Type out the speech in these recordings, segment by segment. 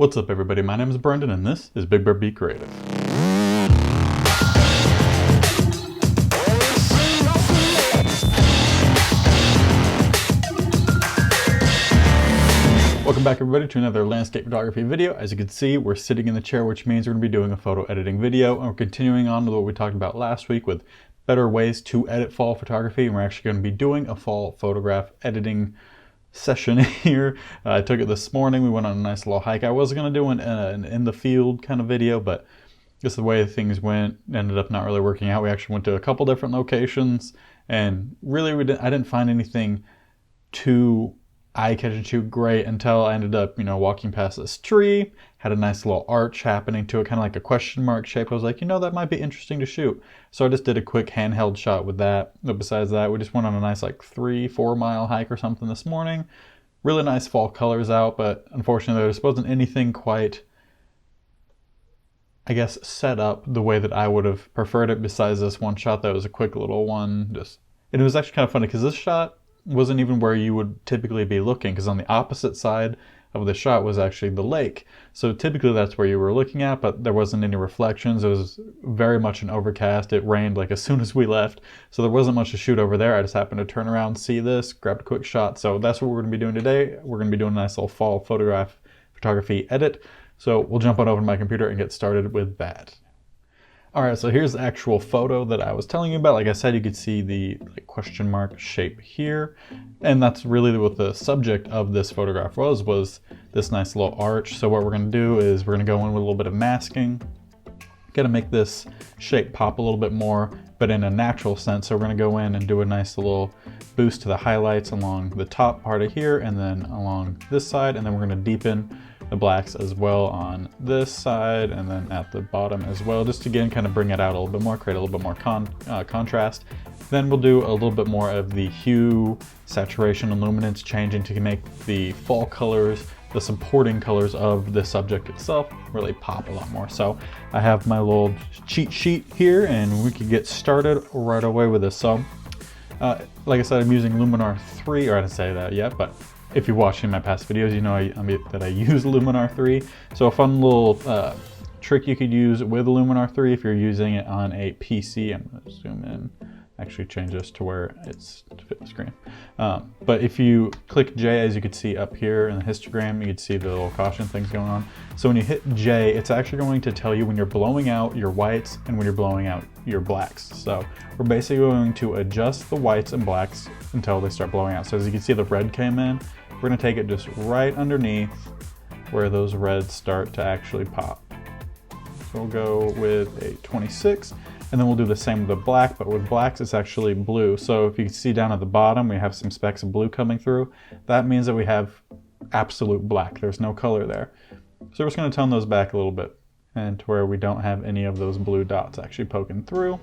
What's up everybody, my name is Brendan and this is BigBearB Creative. Welcome back everybody to another landscape photography video. As you can see, we're sitting in the chair, which means we're going to be doing a photo editing video, and we're continuing on with what we talked about last week with better ways to edit fall photography, and we're actually going to be doing a fall photograph editing session here. I took it this morning. We went on a nice little hike. I was going to do an in the field kind of video, but just the way things went ended up not really working out. We actually went to a couple different locations, and really I didn't find anything too eye-catching, too great until I ended up, walking past this tree. Had a nice little arch happening to it, kind of like a question mark shape. I was like, that might be interesting to shoot. So I just did a quick handheld shot with that. But besides that, we just went on a nice like 3-4 mile hike or something this morning. Really nice fall colors out, but unfortunately there just wasn't anything quite, I guess, set up the way that I would have preferred it besides this one shot that was a quick little one. And it was actually kind of funny because this shot wasn't even where you would typically be looking, because on the opposite side of the shot was actually the lake. So typically that's where you were looking at, but there wasn't any reflections. It was very much an overcast. It rained like as soon as we left, so there wasn't much to shoot over there. I just happened to turn around, see this, grabbed a quick shot. So that's what we're going to be doing today. We're going to be doing a nice little fall photography edit. So we'll jump on over to my computer and get started with that. Alright, so here's the actual photo that I was telling you about. Like I said, you could see the question mark shape here. And that's really what the subject of this photograph was this nice little arch. So what we're going to do is we're going to go in with a little bit of masking. Got to make this shape pop a little bit more, but in a natural sense. So we're going to go in and do a nice little boost to the highlights along the top part of here and then along this side. And then we're going to deepen the blacks as well on this side and then at the bottom as well, just to again kind of bring it out a little bit more, create a little bit more contrast. Then we'll do a little bit more of the hue, saturation, and luminance changing to make the fall colors, the supporting colors of the subject itself really pop a lot more. So I have my little cheat sheet here and we can get started right away with this. So like I said, I'm using Luminar 3, or I didn't say that yet, but if you're watching my past videos, you know that I use Luminar 3. So a fun little trick you could use with Luminar 3 if you're using it on a PC. I'm going to zoom in, actually change this to where it's to fit the screen. But if you click J, as you can see up here in the histogram, you can see the little caution things going on. So when you hit J, it's actually going to tell you when you're blowing out your whites and when you're blowing out your blacks. So we're basically going to adjust the whites and blacks until they start blowing out. So as you can see, the red came in. We're going to take it just right underneath where those reds start to actually pop. So we'll go with a 26, and then we'll do the same with the black, but with blacks it's actually blue. So if you can see down at the bottom, we have some specks of blue coming through. That means that we have absolute black. There's no color there. So we're just going to tone those back a little bit, and to where we don't have any of those blue dots actually poking through.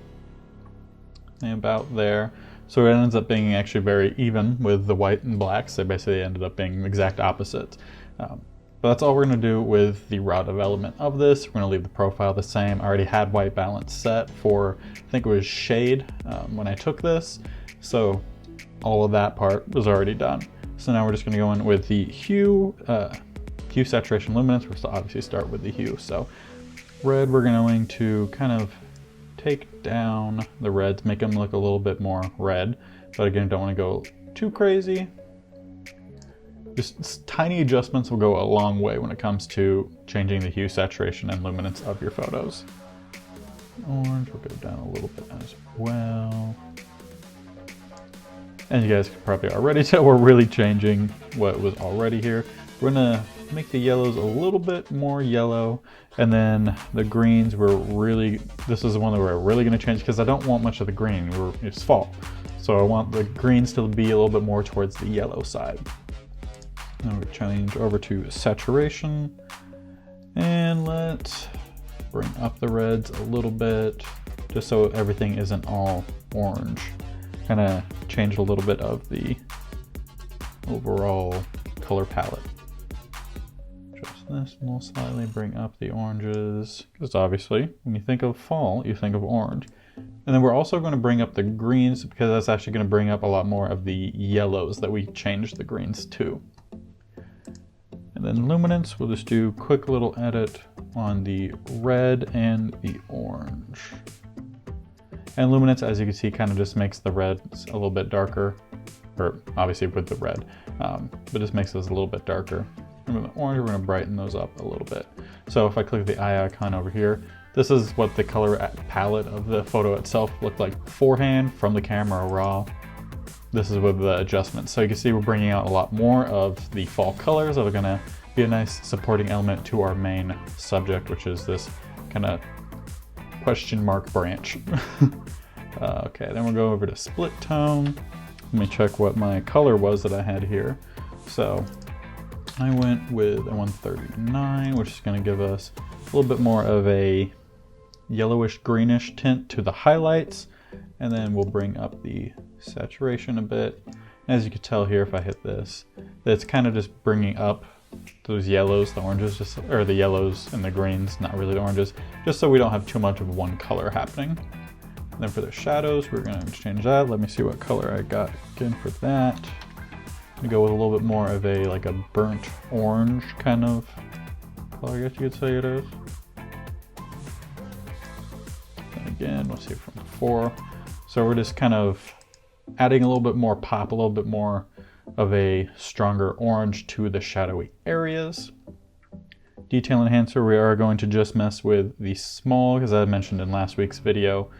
And about there. So it ends up being actually very even with the white and blacks. They basically ended up being exact opposites. But that's all we're going to do with the raw development of this. We're going to leave the profile the same. I already had white balance set for, I think it was shade when I took this. So all of that part was already done. So now we're just going to go in with the hue, saturation, luminance. We'll obviously start with the hue. So red, we're going to kind of take down the reds, make them look a little bit more red, but again, don't want to go too crazy. Just tiny adjustments will go a long way when it comes to changing the hue, saturation, and luminance of your photos. Orange will go down a little bit as well. And you guys can probably already tell we're really changing what was already here. We're gonna make the yellows a little bit more yellow, and then the greens this is the one that we're really going to change because I don't want much of the green. It's fall, so I want the greens to be a little bit more towards the yellow side. Now we change over to saturation, and let's bring up the reds a little bit just so everything isn't all orange. Kind of change a little bit of the overall color palette. This and we'll slightly bring up the oranges, because obviously when you think of fall you think of orange. And then we're also going to bring up the greens, because that's actually going to bring up a lot more of the yellows that we changed the greens to. And then luminance, we'll just do a quick little edit on the red and the orange. And luminance, as you can see, kind of just makes the red a little bit darker, or obviously with the red, but just makes those a little bit darker. And with the orange, we're gonna brighten those up a little bit. So if I click the eye icon over here, this is what the color palette of the photo itself looked like beforehand from the camera raw. This is with the adjustments. So you can see we're bringing out a lot more of the fall colors that are gonna be a nice supporting element to our main subject, which is this kind of question mark branch. Okay, then we'll go over to split tone. Let me check what my color was that I had here. So I went with a 139, which is gonna give us a little bit more of a yellowish greenish tint to the highlights. And then we'll bring up the saturation a bit. As you can tell here, if I hit this, that's kind of just bringing up those yellows, the oranges, or the yellows and the greens, not really the oranges, just so we don't have too much of one color happening. And then for the shadows, we're gonna change that. Let me see what color I got again for that. I'm gonna go with a little bit more of a, like a burnt orange kind of color, I guess you could say it is. And again, let's see from 4. So we're just kind of adding a little bit more pop, a little bit more of a stronger orange to the shadowy areas. Detail enhancer, we are going to just mess with the small, because I mentioned in last week's video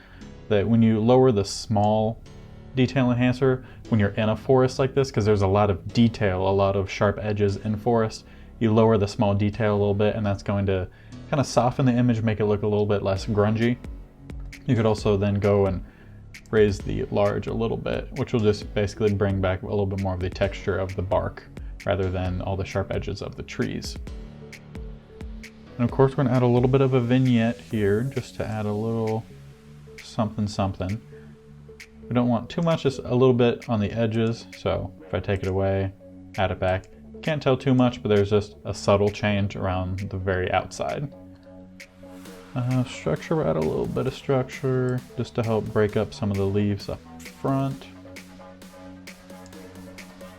that when you lower the small detail enhancer, when you're in a forest like this, because there's a lot of detail, a lot of sharp edges in forest, you lower the small detail a little bit, and that's going to kind of soften the image, make it look a little bit less grungy. You could also then go and raise the large a little bit, which will just basically bring back a little bit more of the texture of the bark rather than all the sharp edges of the trees. And of course, we're gonna add a little bit of a vignette here just to add a little something something. We don't want too much, just a little bit on the edges. So if I take it away, add it back, can't tell too much, but there's just a subtle change around the very outside. Structure, we'll add a little bit of structure just to help break up some of the leaves up front.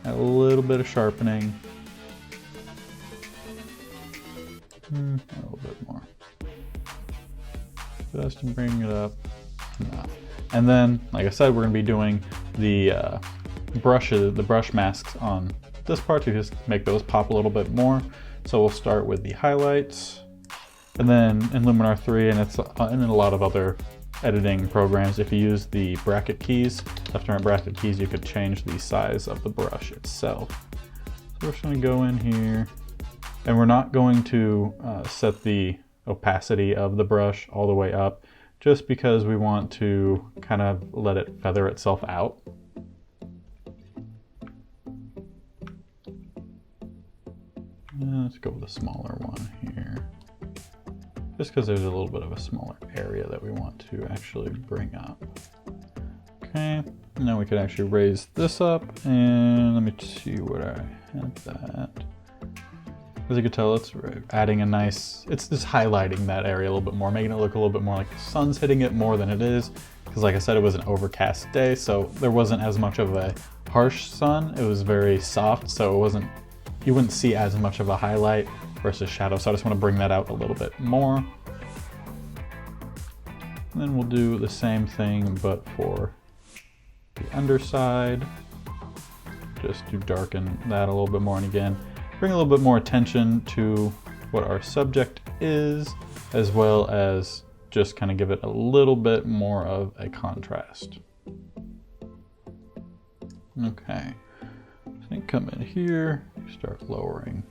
Add a little bit of sharpening. A little bit more. Just to bring it up enough. And then, like I said, we're going to be doing the brush masks on this part to just make those pop a little bit more. So we'll start with the highlights. And then in Luminar 3, and it's in a lot of other editing programs, if you use the bracket keys, left and right bracket keys, you could change the size of the brush itself. So we're just going to go in here, and we're not going to set the opacity of the brush all the way up, just because we want to kind of let it feather itself out. Let's go with a smaller one here. Just because there's a little bit of a smaller area that we want to actually bring up. Okay, now we could actually raise this up, and let me see what I had that. As you can tell, it's adding a nice, it's just highlighting that area a little bit more, making it look a little bit more like the sun's hitting it more than it is. Because like I said, it was an overcast day, so there wasn't as much of a harsh sun. It was very soft, so it wasn't, you wouldn't see as much of a highlight versus shadow. So I just want to bring that out a little bit more. And then we'll do the same thing, but for the underside, just to darken that a little bit more. And again, bring a little bit more attention to what our subject is, as well as just kind of give it a little bit more of a contrast. Okay, so then come in here, start lowering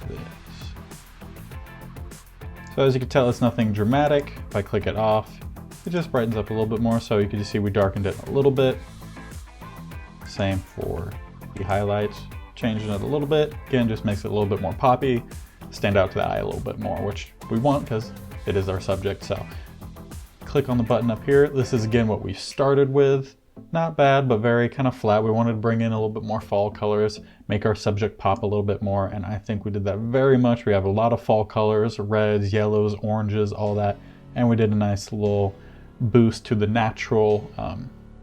this. So as you can tell, it's nothing dramatic. If I click it off, it just brightens up a little bit more. So you can just see we darkened it a little bit. Same for the highlights, changing it a little bit. Again, just makes it a little bit more poppy, stand out to the eye a little bit more, which we want because it is our subject. So click on the button up here. This is again what we started with. Not bad, but very kind of flat. We wanted to bring in a little bit more fall colors, make our subject pop a little bit more, and I think we did that very much. We have a lot of fall colors, reds, yellows, oranges, all that, and we did a nice little boost to the natural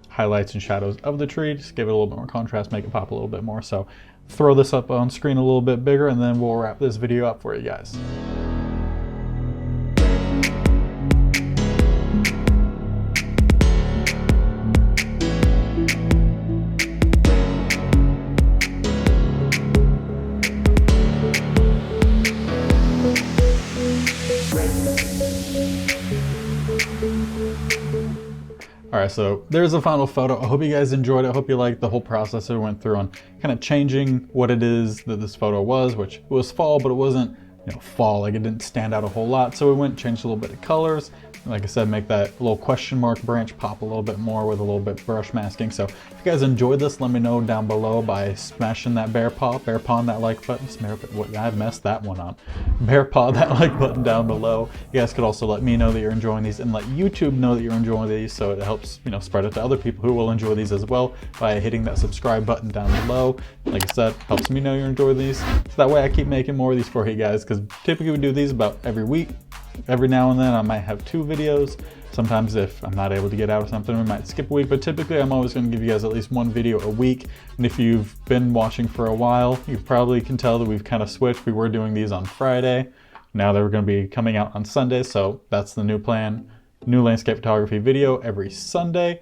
highlights and shadows of the tree. Just give it a little bit more contrast, make it pop a little bit more. So throw this up on screen a little bit bigger, and then we'll wrap this video up for you guys. Alright, so there's the final photo. I hope you guys enjoyed it. I hope you liked the whole process I went through on kind of changing what it is that this photo was, which was fall, but it wasn't, you know, fall. Like, it didn't stand out a whole lot. So we went and changed a little bit of colors. Like I said, make that little question mark branch pop a little bit more with a little bit brush masking. So if you guys enjoyed this, let me know down below by smashing that bear paw on that like button. I messed that one up. Bear paw that like button down below. You guys could also let me know that you're enjoying these and let YouTube know that you're enjoying these, so it helps, you know, spread it to other people who will enjoy these as well by hitting that subscribe button down below. Like I said, helps me know you're enjoying these. So that way I keep making more of these for you guys, because typically we do these about every week. Every now and then I might have 2 videos. Sometimes if I'm not able to get out or something, we might skip a week, but typically I'm always going to give you guys at least 1 video a week. And if you've been watching for a while, you probably can tell that we've kind of switched. We were doing these on Friday. Now they're going to be coming out on Sunday, so that's the new plan. New landscape photography video every Sunday.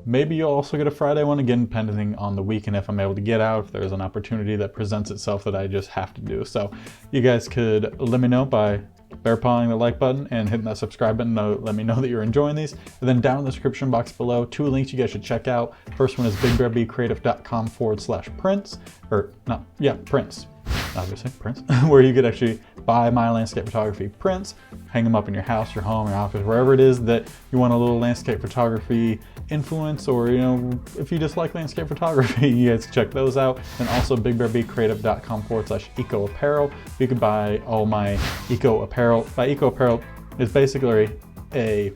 Maybe you'll also get a Friday one, again, depending on the week and if I'm able to get out, if there's an opportunity that presents itself that I just have to do. So you guys could let me know by bear pawing the like button and hitting that subscribe button to let me know that you're enjoying these. And then down in the description box below, 2 links you guys should check out. First one is BigBearBCreative.com/prints, or not, yeah, prints. Obviously, prints, where you could actually buy my landscape photography prints, hang them up in your house, your home, your office, wherever it is that you want a little landscape photography influence, or, you know, if you just like landscape photography, you guys check those out. And also BigBearBCreative.com/eco apparel. You can buy all my eco apparel. By eco apparel is basically a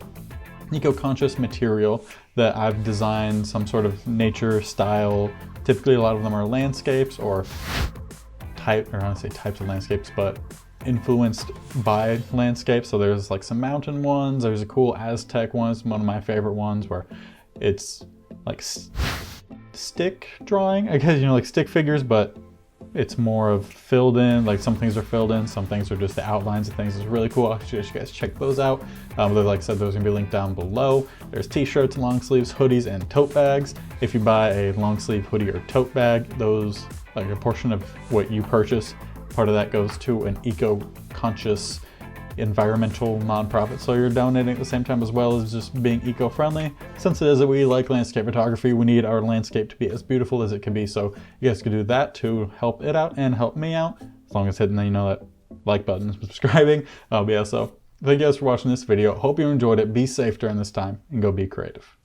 eco-conscious material that I've designed some sort of nature style. Typically a lot of them are landscapes, or I don't want to say types of landscapes, but influenced by landscapes. So there's like some mountain ones. There's a cool Aztec one. It's one of my favorite ones, where it's like stick drawing, I guess, you know, like stick figures, but it's more of filled in. Like, some things are filled in, some things are just the outlines of things. It's really cool. I'll suggest you guys check those out. Like I said, those are gonna be linked down below. There's t-shirts, long sleeves, hoodies, and tote bags. If you buy a long sleeve hoodie or tote bag, those, like a portion of what you purchase, part of that goes to an eco-conscious environmental nonprofit. So you're donating at the same time, as well as just being eco-friendly. Since it is that we like landscape photography, we need our landscape to be as beautiful as it can be. So you guys can do that to help it out and help me out, as long as hitting, you know, that like button, subscribing. Yeah, so thank you guys for watching this video. Hope you enjoyed it. Be safe during this time and go be creative.